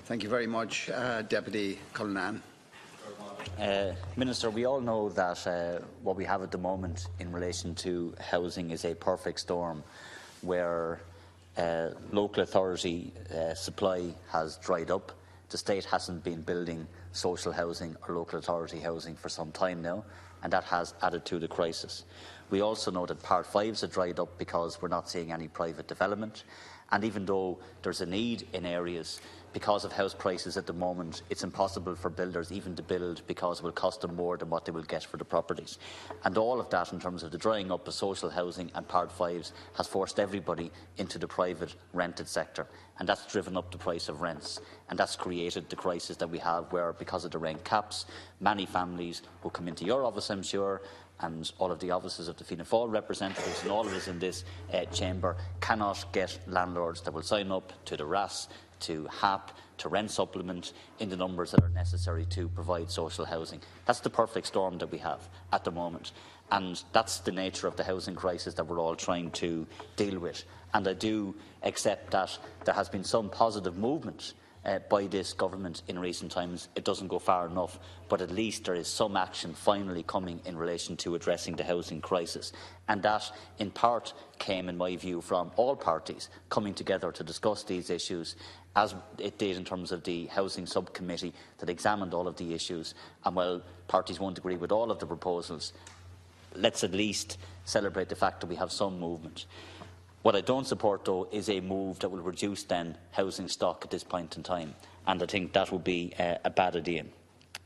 Thank you very much, Deputy Cullinane. Minister, we all know that what we have at the moment in relation to housing is a perfect storm, where local authority supply has dried up. The state hasn't been building social housing or local authority housing for some time now, and that has added to the crisis. We also know that Part 5s are dried up because we're not seeing any private development. And even though there's a need in areas, because of house prices at the moment, it's impossible for builders even to build because it will cost them more than what they will get for the properties. And all of that, in terms of the drying up of social housing and Part 5s, has forced everybody into the private rented sector. And that's driven up the price of rents. And that's created the crisis that we have where, because of the rent caps, many families will come into your office, I'm sure, and all of the offices of the Fianna Fail representatives and all of us in this chamber cannot get landlords that will sign up to the RAS, to HAP, to rent supplement in the numbers that are necessary to provide social housing. That's the perfect storm that we have at the moment. And that's the nature of the housing crisis that we're all trying to deal with. And I do accept that there has been some positive movement by this government in recent times. It doesn't go far enough, but at least there is some action finally coming in relation to addressing the housing crisis. And that, in part, came, in my view, from all parties coming together to discuss these issues, as it did in terms of the Housing Subcommittee that examined all of the issues. And while parties won't agree with all of the proposals, let's at least celebrate the fact that we have some movement. What I don't support, though, is a move that will reduce then housing stock at this point in time, and I think that would be a bad idea.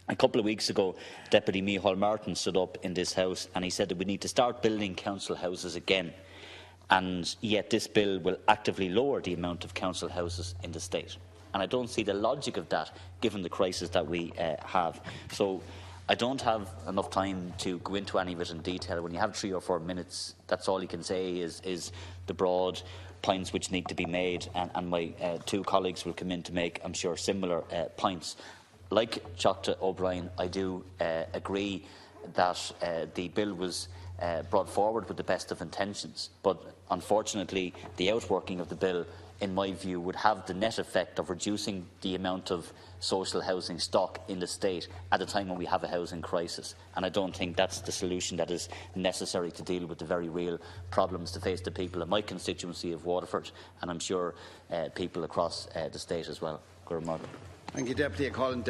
A couple of weeks ago, Deputy Micheál Martin stood up in this House and he said that we need to start building council houses again, and yet this bill will actively lower the amount of council houses in the state. And I don't see the logic of that, given the crisis that we have. So I don't have enough time to go into any of it in detail. When you have 3 or 4 minutes, that's all you can say is the broad points which need to be made, and my 2 colleagues will come in to make, I'm sure, similar points. Like Teachta O'Brien, I do agree that the bill was brought forward with the best of intentions, but unfortunately the outworking of the bill, in my view, would have the net effect of reducing the amount of social housing stock in the state at a time when we have a housing crisis. And I don't think that's the solution that is necessary to deal with the very real problems to face the people in my constituency of Waterford, and I'm sure people across the state as well. Thank you, Deputy Cullinane.